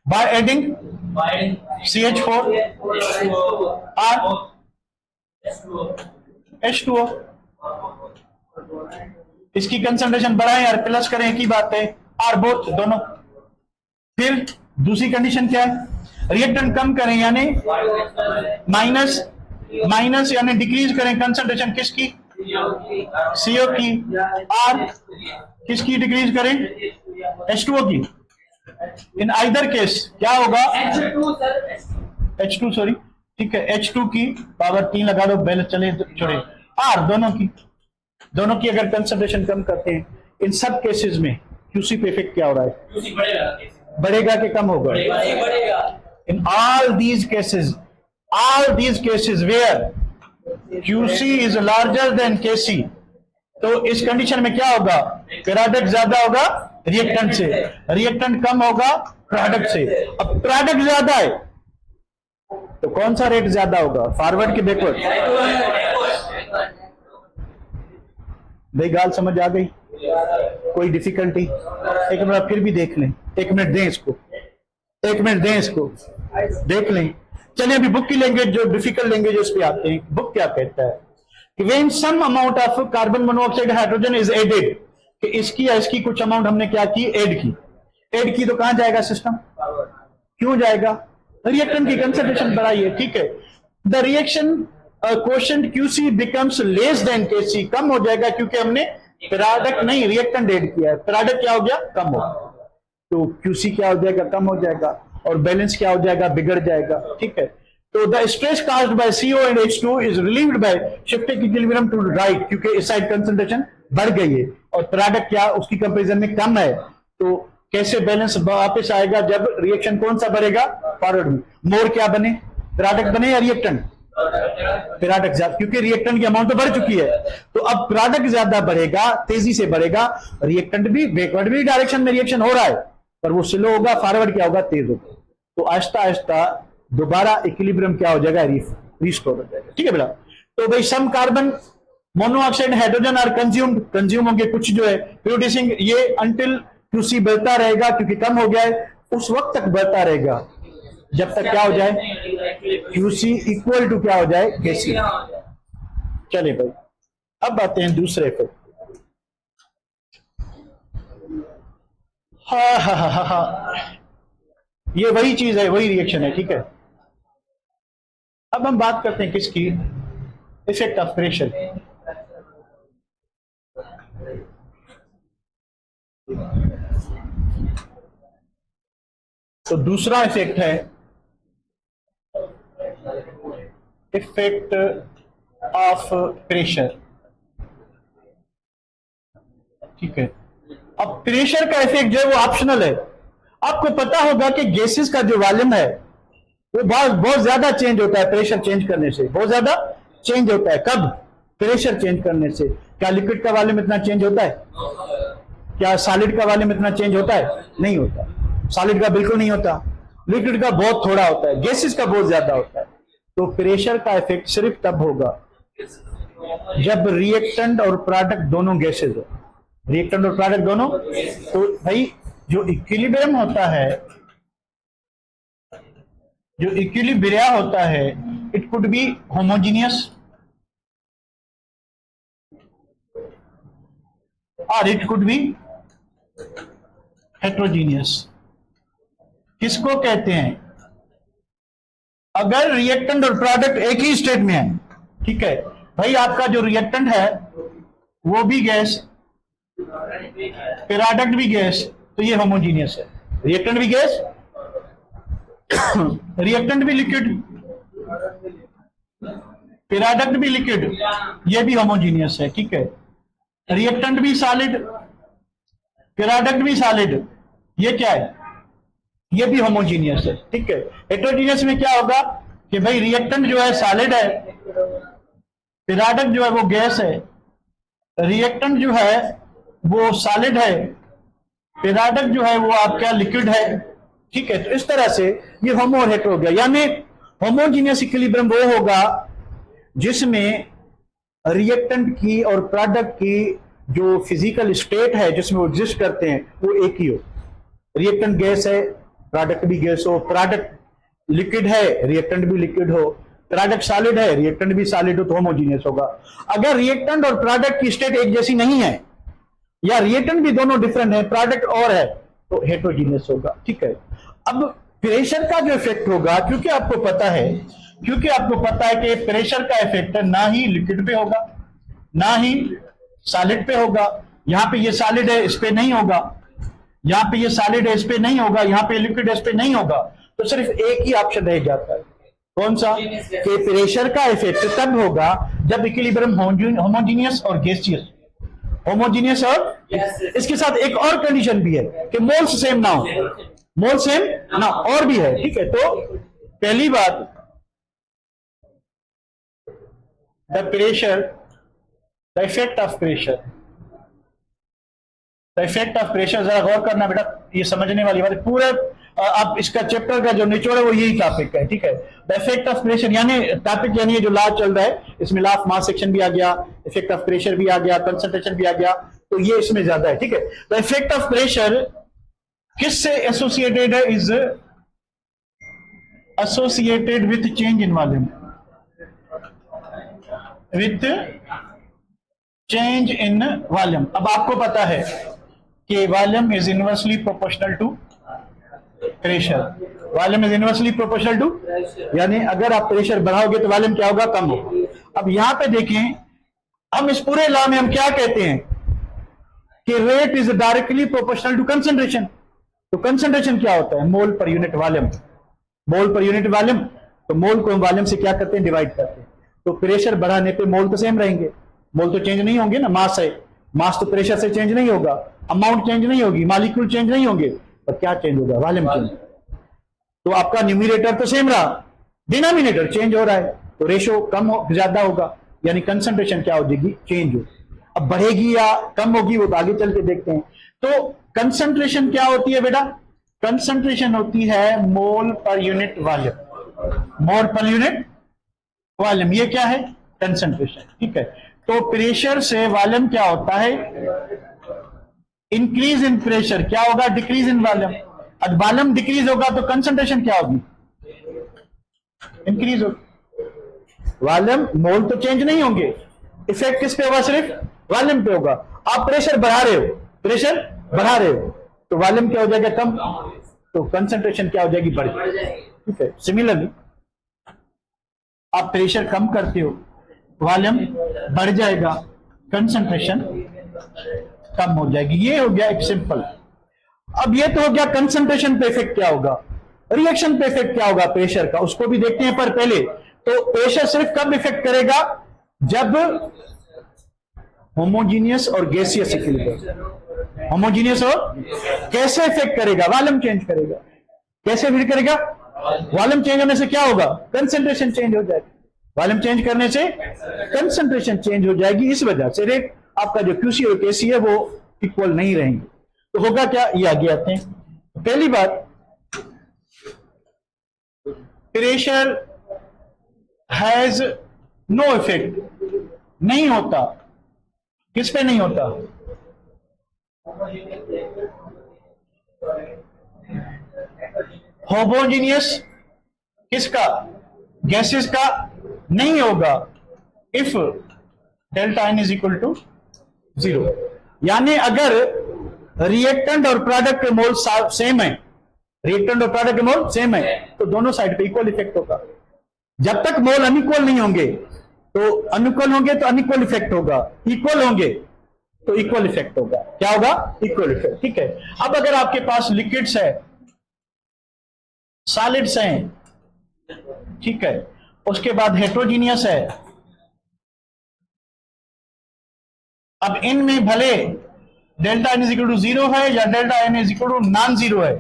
बाय एडिंग CH4 और H2O, इसकी कंसंट्रेशन बढ़ाएं और प्लस करें, एक ही बात है, और बोथ दोनों। फिर दूसरी कंडीशन क्या है? रिएक्टेंट कम करें, यानी माइनस यानी डिक्रीज करें कंसंट्रेशन किसकी? CO की, और किसकी डिक्रीज करें? H2O की। इन आइदर केस क्या होगा? H2 सॉरी, ठीक है, H2 की पावर 3 लगा दो, बैलेंस चले छोड़े, और दोनों की अगर कंसंट्रेशन कम करते हैं, इन सब केसेस में क्यूसी पे इफेक्ट क्या हो रहा है? बढ़ेगा कि कम होगा? In all these cases where QC is larger than KC, तो इस कंडीशन में क्या होगा? प्रोडक्ट ज्यादा होगा रिएक्टेंट से, रिएक्टेंट कम होगा प्रोडक्ट से। अब प्रोडक्ट ज्यादा है तो कौन सा रेट ज्यादा होगा? फॉरवर्ड की बैकवर्ड? भाई गाल समझ आ गई? कोई डिफिकल्टी? एक मिनट फिर भी देख लें, 1 मिनट दें इसको, 1 मिनट दें इसको, देख लें। चलिए अभी बुक की लैंग्वेज, जो डिफिकल्ट लैंग्वेज उस पर आते हैं। बुक क्या कहता है कि when some amount of carbon monoxide hydrogen is added, कि इसकी या इसकी कुछ अमाउंट हमने क्या की? ऐड की, तो कहां जाएगा सिस्टम? क्यों जाएगा? रिएक्टेंट की कंसंट्रेशन बढ़ाइए। ठीक है, the reaction quotient QC becomes less than KC, कम हो जाएगा क्योंकि हमने प्रोडक्ट नहीं रिएक्टेंट ऐड किया है। प्रोडक्ट क्या हो गया? कम हो, तो क्यूसी क्या हो जाएगा? कम हो जाएगा, और बैलेंस क्या हो जाएगा? बिगड़ जाएगा। ठीक है, तो the stress caused by CO and H2 is relieved by shifting equilibrium to right, क्योंकि इस साइड कंसंट्रेशन बढ़ गई है और प्रोडक्ट क्या उसकी कंपैरिजन में कम है। तो कैसे बैलेंस वापस आएगा? जब रिएक्शन कौन सा बढ़ेगा? फॉरवर्ड में। मोर क्या बने? प्रोडक्ट बने या रिएक्टेंट? प्रोडक्ट ज्यादा, क्योंकि रिएक्टेंट की अमाउंट तो बढ़ चुकी है, तो अब प्रोडक्ट ज्यादा बढ़ेगा, तेजी से बढ़ेगा। रिएक्टेंट भी बैकवर्ड भी डायरेक्शन में रिएक्शन हो रहा है, पर वो स्लो होगा, फॉरवर्ड क्या होगा? तेज होगा। तो आहिस्ता आहिस्ता दोबारा इक्विलिब्रियम क्या हो जाएगा? रिस्टोर हो जाएगा। ठीक है बेटा, तो भाई some carbon monoxide hydrogen are consume होंगे, कुछ जो है प्रोड्यूसिंग, ये अंटिल क्यूसी बढ़ता रहेगा, क्योंकि कम हो गया है उस वक्त तक बढ़ता रहेगा जब तक क्या हो जाए? क्यूसी इक्वल टू क्या हो जाए? केसी। चले भाई, अब आते हैं दूसरे पे। हा, ये वही चीज है, वही रिएक्शन है। ठीक है, अब हम बात करते हैं किसकी? Effect of pressure. तो दूसरा इफेक्ट है इफेक्ट ऑफ प्रेशर। ठीक है, अब प्रेशर का इफेक्ट जो है वो ऑप्शनल है। आपको पता होगा कि गैसेस का जो वॉल्यूम है वो बहुत बहुत ज्यादा चेंज होता है प्रेशर चेंज करने से, बहुत ज्यादा चेंज होता है। कब? प्रेशर चेंज करने से। क्या लिक्विड का वॉल्यूम इतना चेंज होता है? क्या सॉलिड का वॉल्यूम इतना चेंज होता है? नहीं होता। सॉलिड का बिल्कुल नहीं होता, लिक्विड का बहुत थोड़ा होता है, गैसेस का बहुत ज्यादा होता है। तो प्रेशर का इफेक्ट सिर्फ तब होगा जब रिएक्टेंट और प्रोडक्ट दोनों गैसेस हो। रिएक्टेंट और प्रोडक्ट दोनों, तो भाई जो इक्विलिब्रियम होता है, जो इक्विलिब्रिया होता है, इट कुड बी होमोजीनियस और इट कुड बी हेट्रोजीनियस। किसको कहते हैं? अगर रिएक्टेंट और प्रोडक्ट एक ही स्टेट में है, ठीक है भाई, आपका जो रिएक्टेंट है वो भी गैस, प्रोडक्ट भी गैस, तो ये होमोजीनियस है। रिएक्टेंट भी गैस, रिएक्टेंट भी लिक्विड, प्रोडक्ट भी लिक्विड, ये भी होमोजीनियस है, ठीक है। रिएक्टेंट भी सॉलिड, प्रोडक्ट भी सॉलिड, ये क्या है? ये भी होमोजीनियस है, ठीक है। हेट्रोजीनियस में क्या होगा कि भाई रिएक्टेंट जो है सॉलिड है, प्रोडक्ट जो है वो गैस है, रिएक्टेंट जो है वो सॉलिड है, प्रोडक्ट जो है वो आपका लिक्विड है, ठीक है। तो इस तरह से ये होमो और हेट्रो हो गया। यानी होमोजीनियस इक्विलिब्रियम वो होगा जिसमें रिएक्टेंट की और प्रोडक्ट की जो फिजिकल स्टेट है जिसमें वो एग्जिस्ट करते हैं वो एक ही हो। रिएक्टेंट गैस है, प्रोडक्ट भी गैस हो, प्रोडक्ट लिक्विड है, रिएक्टेंट भी लिक्विड हो, प्रोडक्ट सॉलिड है, रिएक्टेंट भी सॉलिड हो, तो होमोजीनियस होगा। अगर रिएक्टेंट और प्रोडक्ट की स्टेट एक जैसी नहीं है या रिएक्टेंट भी दोनों डिफरेंट है, प्रोडक्ट और है, तो हेट्रोजीनियस होगा, ठीक है। अब प्रेशर का जो इफेक्ट होगा, क्योंकि आपको पता है कि प्रेशर का इफेक्ट ना ही लिक्विड पे होगा ना ही सॉलिड पे होगा। यहां पे ये सॉलिड है, इस पे नहीं होगा, यहां पे ये सॉलिड है, इस पे नहीं होगा, यहां पे लिक्विड है, इस पे नहीं होगा। तो सिर्फ एक ही ऑप्शन रह जाता है, कौन सा? कि प्रेशर का इफेक्ट तब होगा जब इक्विलिब्रियम होमोजीनियस और गैसियस, होमोजीनियस और इसके साथ एक और कंडीशन भी है कि मोल्स सेम ना हो, मोल सेम ना, और भी है, ठीक है। तो पहली बात, the pressure, the effect of pressure, the effect of pressure, जरा गौर करना बेटा, ये समझने वाली बात है। पूरे आप इसका चैप्टर का जो निचोड़ है वो यही टॉपिक है, ठीक है। द इफेक्ट ऑफ प्रेशर यानी टॉपिक, यानी जो लॉ चल रहा है इसमें लॉ ऑफ मास सेक्शन भी आ गया, इफेक्ट ऑफ प्रेशर भी आ गया, कंसंट्रेशन भी आ गया, तो ये इसमें ज्यादा है, ठीक है। द इफेक्ट ऑफ प्रेशर किससे एसोसिएटेड है? Is associated with change in volume, with change in volume. अब आपको पता है कि volume is inversely proportional to pressure, volume is inversely proportional to, यानी अगर आप प्रेशर बढ़ाओगे तो वॉल्यूम क्या होगा? कम होगा। अब यहां पे देखें, हम इस पूरे लॉ में हम क्या कहते हैं कि rate is directly proportional to concentration. तो कंसंट्रेशन क्या होता है? मोल पर यूनिट वॉल्यूम, मोल पर यूनिट वॉल्यूम। तो मोल को हम वॉल्यूम से क्या करते हैं? डिवाइड करते हैं। तो प्रेशर बढ़ाने पे मोल तो सेम रहेंगे, मोल तो चेंज नहीं होंगे ना, मास है, मास तो प्रेशर से चेंज नहीं होगा, अमाउंट चेंज नहीं होगी, मॉलिक्यूल चेंज नहीं होंगे, पर क्या चेंज होगा? Volume change. तो आपका न्यूमरेटर तो सेम रहा, डिनोमिनेटर चेंज हो रहा है, तो रेशो कम हो ज्यादा होगा, यानी कंसंट्रेशन क्या हो जाएगी? चेंज हो। अब बढ़ेगी या कम होगी वो तो आगे चल के देखते हैं। तो कंसंट्रेशन क्या होती है बेटा? कंसंट्रेशन होती है मोल पर यूनिट वॉल्यूम, मोल पर यूनिट वॉल्यूम, ये क्या है? कंसंट्रेशन, ठीक है। तो प्रेशर से वॉल्यूम क्या होता है? इंक्रीज इन प्रेशर क्या होगा? Decrease in volume. अब वॉल्यूम डिक्रीज होगा तो कंसंट्रेशन क्या होगी? इंक्रीज होगी। वॉल्यूम, मोल तो चेंज नहीं होंगे, इफेक्ट किस पे होगा? सिर्फ वॉल्यूम पे होगा। आप प्रेशर बढ़ा रहे हो, प्रेशर बढ़ा रहे हो, तो वॉल्यूम क्या हो जाएगा? कम, तो कंसंट्रेशन क्या हो जाएगी? बढ़ जाएगी, ठीक है। सिमिलरली आप प्रेशर कम करते हो, वॉल्यूम बढ़ जाएगा, कंसंट्रेशन कम हो जाएगी। ये हो गया एक सिंपल। अब ये तो हो गया कंसंट्रेशन पे इफेक्ट क्या होगा, रिएक्शन पे इफेक्ट क्या होगा प्रेशर का, उसको भी देखते हैं। पर पहले तो प्रेशर सिर्फ कब इफेक्ट करेगा? जब होमोजीनियस और गैसियस इक्विलिब्रियम, होमोजीनियस और कैसे इफेक्ट करेगा? वॉल्यूम चेंज करेगा। कैसे इफेक्ट करेगा? वॉल्यूम चेंज होने से क्या होगा? कंसेंट्रेशन चेंज हो जाएगी। वॉल्यूम चेंज करने से कंसेंट्रेशन चेंज हो जाएगी। इस वजह से रेट आपका जो क्यूसी और केसी है वो इक्वल नहीं रहेंगे। तो होगा क्या, ये आगे आते हैं। पहली बात, प्रेशर हैज नो इफेक्ट, नहीं होता। किस पे नहीं होता? होमोजीनियस किसका? गैसेस का नहीं होगा if delta n is equal to 0। यानी अगर रिएक्टेंट और प्रोडक्ट के मोल सेम है, रिएक्टेंट और प्रोडक्ट के मोल सेम है, तो दोनों साइड पे इक्वल इफेक्ट होगा। जब तक मोल अनइक्वल नहीं होंगे तो अनइक्वल होंगे तो अनइक्वल इफेक्ट होगा, इक्वल होंगे तो इक्वल इफेक्ट होगा। क्या होगा? Equal effect. ठीक है। अब अगर आपके पास लिक्विड्स है, सॉलिड्स हैं, ठीक है, उसके बाद हेट्रोजीनियस है, अब इनमें भले delta n is equal to 0 है या delta n is equal to non zero है,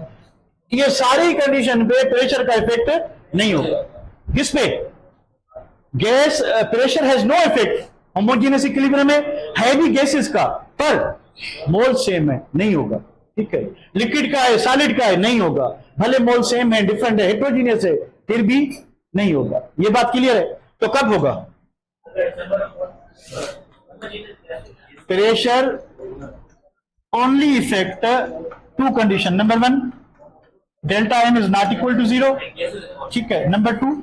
ये सारी कंडीशन पे प्रेशर का इफेक्ट नहीं होगा। किस पे? Gas pressure has no effect, homogeneous equilibrium में है भी गैसेस का, पर मोल सेम है, नहीं होगा। ठीक है। लिक्विड का है, सॉलिड का है, नहीं होगा। भले मोल सेम है, डिफरेंट है, हेट्रोजीनियस है, फिर भी नहीं होगा। ये बात क्लियर है? तो कब होगा? Pressure only effect to condition. Number 1, delta n is not equal to 0। ठीक है। Number 2,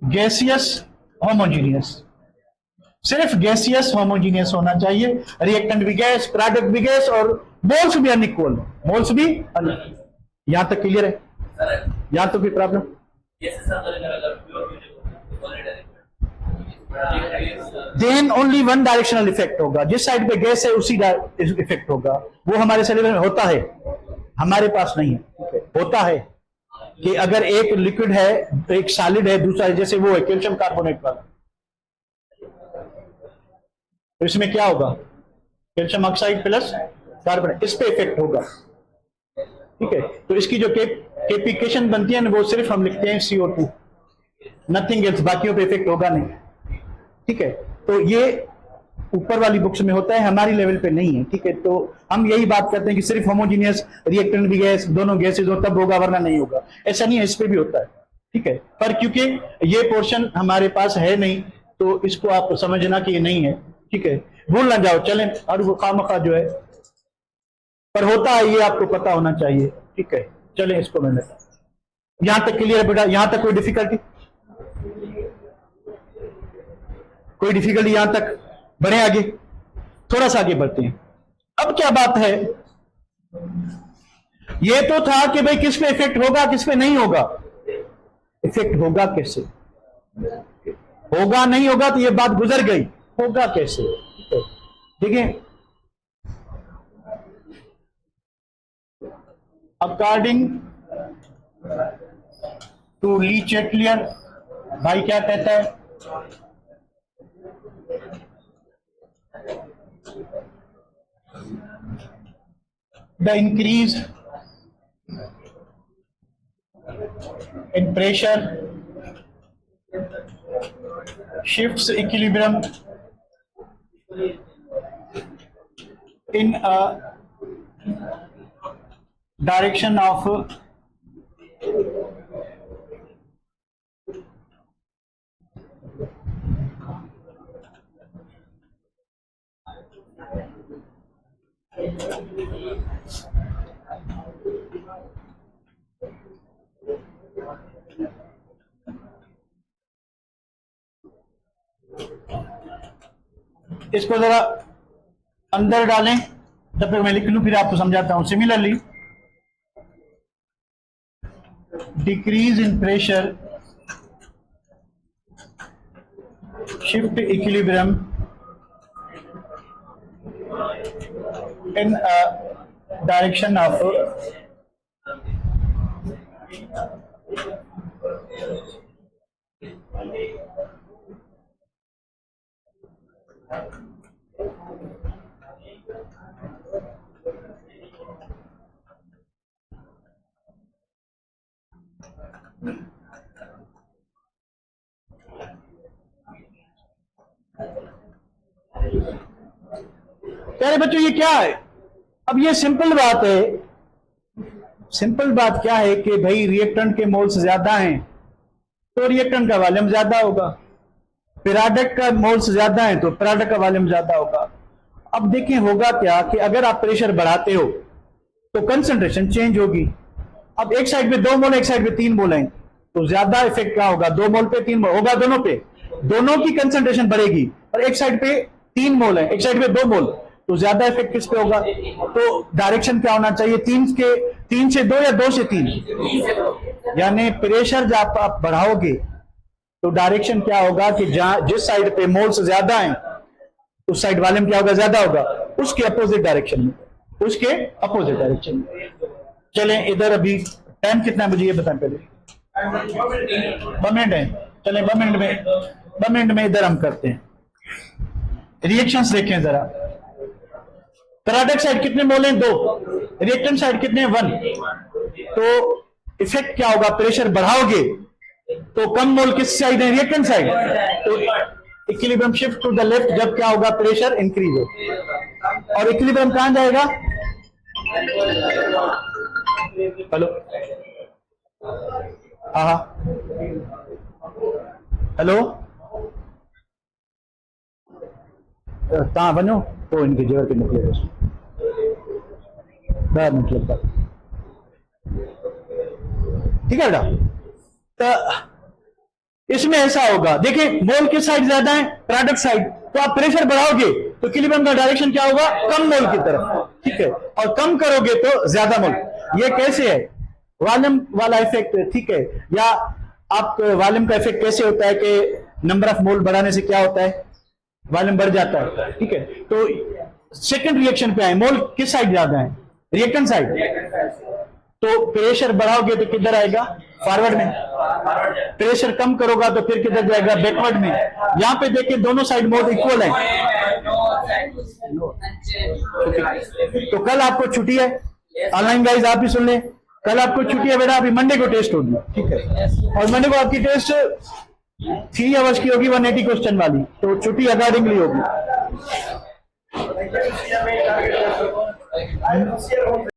gaseous homogeneous. सिर्फ गैसियस होमोजीनियस होना चाहिए, रिएक्टेंट भी गैस, प्रोडक्ट भी गैस, और मोल्स भी अनइक्वल, मोल्स भी अनइक्वल। यहां तक क्लियर है? यहां तो कोई problem? Then only one directional effect होगा, जिस साइड पे गैस है उसी इफेक्ट होगा। वो हमारे सिलेबस में होता है, हमारे पास नहीं है। होता है कि अगर एक लिक्विड है, एक सॉलिड है, दूसरा है, जैसे वो है कैल्शियम कार्बोनेट वाला, तो इसमें क्या होगा? कैल्शियम ऑक्साइड प्लस कार्बोनेट, इस पे इफेक्ट होगा। ठीक है। तो इसकी जो कैपिकेशन बनती है ना, वो सिर्फ हम लिखते हैं CO2, नथिंग एल्स, बाकियों पे इफेक्ट होगा नहीं। ठीक है। तो ये ऊपर वाली बुक्स में होता है, हमारी लेवल पे नहीं है। ठीक है। तो हम यही बात करते हैं कि सिर्फ होमोजीनियस, रिएक्टेंट भी गैस, दोनों गैसेज हो तब होगा, वरना नहीं होगा। ऐसा नहीं है, इस पे भी होता है। ठीक है। पर क्योंकि ये पोर्शन हमारे पास है नहीं, तो इसको आप समझना कि ये नहीं है। ठीक है। भूल ना जाओ, चलें, और वो खामखा जो है, पर होता है, ये आपको पता होना चाहिए। ठीक है। चलें, इसको मैंने, यहां तक क्लियर है बेटा? यहां तक कोई डिफिकल्टी? कोई डिफिकल्टी यहां तक? बढ़े आगे, थोड़ा सा आगे बढ़ते हैं। अब क्या बात है, ये तो था कि भाई किस पे इफेक्ट होगा, किस पे नहीं होगा। इफेक्ट होगा कैसे? होगा नहीं होगा तो ये बात गुजर गई, होगा कैसे? देखिए, अकॉर्डिंग टू ली चैटलियर, भाई क्या कहता है? The increase in pressure shifts equilibrium in a direction of इसको जरा अंदर डालें, तब तक मैं लिख लूं, फिर आपको समझाता हूं। Similarly, decrease in pressure shift equilibrium in a direction of प्यारे बच्चों ये क्या है? अब ये सिंपल बात है। सिंपल बात क्या है कि भाई रिएक्टेंट के मोल्स ज्यादा हैं तो रिएक्टेंट का वॉल्यूम ज्यादा होगा, प्रोडक्ट का मोल्स ज्यादा हैं तो प्रोडक्ट का वॉल्यूम ज्यादा होगा। अब देखें होगा क्या कि अगर आप प्रेशर बढ़ाते हो तो कंसंट्रेशन चेंज होगी। अब एक साइड पे 2 मोल एक साइड पे 3 मोल हैं तो ज्यादा इफेक्ट क्या होगा? 2 मोल पे 3 मोल होगा, दोनों पे, दोनों की कंसंट्रेशन बढ़ेगी। और एक साइड पे 3 मोल है एक साइड पे 2 मोल, तो ज्यादा इफेक्ट किस पे होगा? तो डायरेक्शन क्या होना चाहिए? 3 से 2 या 2 से 3? यानी प्रेशर जब आप बढ़ाओगे तो डायरेक्शन क्या होगा कि जहां जिस साइड पे मोल्स ज्यादा हैं उस साइड वॉल्यूम क्या होगा? ज्यादा होगा, उसके अपोजिट डायरेक्शन में, उसके अपोजिट डायरेक्शन में। चलें इधर अभी टाइम कितना है मुझे ये बताएं पहले। 2 मिनट है, चलें 2 मिनट में इधर हम करते हैं। रिएक्शंस देखें जरा। प्रोडक्ट साइड कितने मोल हैं? 2। रिएक्टेंट साइड कितने हैं? 1। तो इफेक्ट क्या होगा? प्रेशर बढ़ाओगे तो कम मोल किस साइड है? Reactant side. तो equilibrium shift to the left जब क्या होगा? प्रेशर इंक्रीज हो। और इक्विलिब्रियम कहां जाएगा? हेलो, हाँ, हेलो, तव्हां वञो पोइ इनखे जहर खे मोकिले बसि 10 मिनट लगता। ठीक है बेटा? तो इसमें ऐसा होगा, देखिए मोल किस साइड ज्यादा है? Product side. तो आप प्रेशर बढ़ाओगे तो इक्विलिब्रियम का डायरेक्शन क्या होगा? कम मोल की तरफ। ठीक है? और कम करोगे तो ज्यादा मोल। ये कैसे है? वॉल्यूम वाला इफेक्ट है। ठीक है? या आप वॉल्यूम का इफेक्ट कैसे होता है कि नंबर ऑफ मोल बढ़ाने से क्या होता है? वॉल्यूम बढ़ जाता है। ठीक है? तो सेकंड रिएक्शन पे आए, मोल किस साइड ज्यादा है? Reactant side. तो प्रेशर बढ़ाओगे तो किधर आएगा? फॉरवर्ड में। प्रेशर कम करोगा तो फिर किधर जाएगा? बैकवर्ड में। यहां पे देखिए दोनों साइड मोल इक्वल है। तो कल आपको छुट्टी है, ऑनलाइन गाइस आप भी सुन लें, कल आपको छुट्टी है बेटा, अभी मंडे को टेस्ट होगी। ठीक है? और मंडे को आपकी टेस्ट 3 आवर्स की होगी, 180 क्वेश्चन वाली, तो छुट्टी अकॉर्डिंगली होगी।